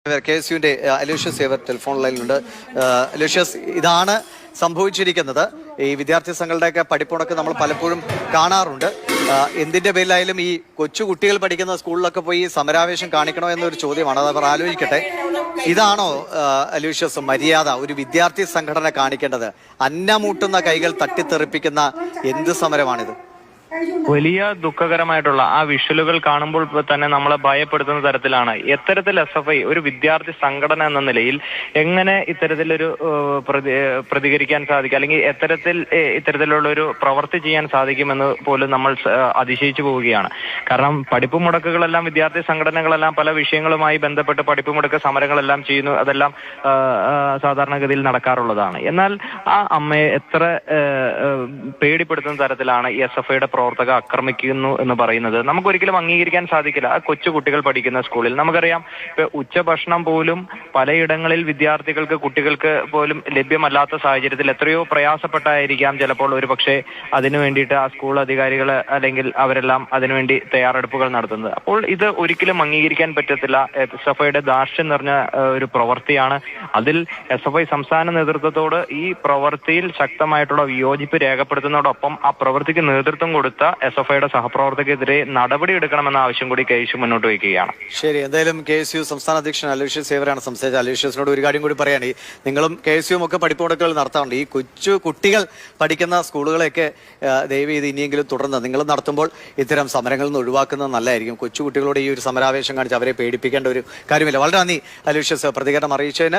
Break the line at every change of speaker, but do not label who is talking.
KSUവിന്റെ Aloysius saver telephone ലൈനിലുണ്ട്. Aloysius, ഇതാണ് സംഭവിച്ചിരിക്കുന്നത്. ഈ വിദ്യാർത്ഥി സംഘങ്ങളുടെയൊക്കെ പഠിപ്പുണക്ക് നമ്മൾ പലപ്പോഴും കാണാറുണ്ട്. എന്തിന്റെ പേരിലായാലും ഈ കൊച്ചു കുട്ടികൾ പഠിക്കുന്ന സ്കൂളിലൊക്കെ പോയി സമരാവേശം കാണിക്കണോ എന്നൊരു ചോദ്യമാണ്. അത് അവർ ആലോചിക്കട്ടെ. ഇതാണോ അലൂഷ്യസ് മര്യാദ ഒരു വിദ്യാർത്ഥി സംഘടന കാണിക്കേണ്ടത്? അന്നമൂട്ടുന്ന കൈകൾ തട്ടിത്തെറിപ്പിക്കുന്ന എന്ത് സമരമാണിത്?
വലിയ ദുഃഖകരമായിട്ടുള്ള ആ വിഷ്വലുകൾ കാണുമ്പോൾ തന്നെ നമ്മളെ ഭയപ്പെടുത്തുന്ന തരത്തിലാണ്. എത്തരത്തിൽ SFI ഒരു വിദ്യാർത്ഥി സംഘടന എന്ന നിലയിൽ എങ്ങനെ ഇത്തരത്തിലൊരു പ്രതികരിക്കാൻ സാധിക്കും, അല്ലെങ്കിൽ ഇത്തരത്തിലുള്ള ഒരു പ്രവൃത്തി ചെയ്യാൻ സാധിക്കുമെന്ന് പോലും നമ്മൾ അതിശയിച്ചു പോവുകയാണ്. കാരണം പഠിപ്പ് മുടക്കുകളെല്ലാം വിദ്യാർത്ഥി സംഘടനകളെല്ലാം പല വിഷയങ്ങളുമായി ബന്ധപ്പെട്ട് പഠിപ്പ് മുടക്ക് സമരങ്ങളെല്ലാം ചെയ്യുന്നു. അതെല്ലാം സാധാരണഗതിയിൽ നടക്കാറുള്ളതാണ്. എന്നാൽ ആ അമ്മയെ എത്ര പേടിപ്പെടുത്തുന്ന തരത്തിലാണ് ഈ SFIയുടെ പ്രവർത്തക ആക്രമിക്കുന്നു എന്ന് പറയുന്നത് നമുക്കൊരിക്കലും അംഗീകരിക്കാൻ സാധിക്കില്ല. ആ കൊച്ചു കുട്ടികൾ പഠിക്കുന്ന സ്കൂളിൽ നമുക്കറിയാം, ഇപ്പൊ ഉച്ചഭക്ഷണം പോലും പലയിടങ്ങളിൽ വിദ്യാർത്ഥികൾക്ക് കുട്ടികൾക്ക് പോലും ലഭ്യമല്ലാത്ത സാഹചര്യത്തിൽ എത്രയോ പ്രയാസപ്പെട്ടായിരിക്കാം ചിലപ്പോൾ ഒരു പക്ഷേ അതിനു വേണ്ടിയിട്ട് ആ സ്കൂൾ അധികാരികൾ അല്ലെങ്കിൽ അവരെല്ലാം അതിനുവേണ്ടി തയ്യാറെടുപ്പുകൾ നടത്തുന്നത്. അപ്പോൾ ഇത് ഒരിക്കലും അംഗീകരിക്കാൻ പറ്റത്തില്ല. SFIയുടെ ധാർഷ്ട്യം നിറഞ്ഞ ഒരു പ്രവൃത്തിയാണ്. അതിൽ SFI സംസ്ഥാന നേതൃത്വത്തോട് ഈ പ്രവൃത്തിയിൽ ശക്തമായിട്ടുള്ള വിയോജിപ്പ് രേഖപ്പെടുത്തുന്നതോടൊപ്പം ആ പ്രവൃത്തിക്ക് നേതൃത്വം കൊടുത്ത SFIയുടെ സഹപ്രവർത്തകർക്കെതിരെ നടപടി എടുക്കണമെന്ന ആവശ്യം കൂടി KSU മുന്നോട്ട് വയ്ക്കുകയാണ്.
ശരി, എന്തായാലും KSU സംസ്ഥാന അധ്യക്ഷൻ അലൂഷ്യസ് സേവരാണ് സംസാരിച്ചത്. അലൂഷ്യസിനോട് ഒരു കാര്യം കൂടി പറയാണ്, നിങ്ങളും KSUവും ഒക്കെ പഠിപ്പ് മുടക്കുകൾ നടത്താറുണ്ട്. ഈ കൊച്ചു കുട്ടികൾ പഠിക്കുന്ന സ്കൂളുകളെയൊക്കെ ദയവ് ചെയ്ത് ഇനിയെങ്കിലും തുടർന്ന് നിങ്ങൾ നടത്തുമ്പോൾ ഇത്തരം സമരങ്ങളിൽ നിന്ന് ഒഴിവാക്കുന്നത് നല്ലതായിരിക്കും. കൊച്ചു കുട്ടികളോട് ഈ ഒരു സമരാവേശം കാണിച്ച് അവരെ പേടിപ്പിക്കേണ്ട ഒരു കാര്യമില്ല. വളരെ നന്ദി അലൂഷ്യസ് പ്രതികരണം അറിയിച്ചതിന്.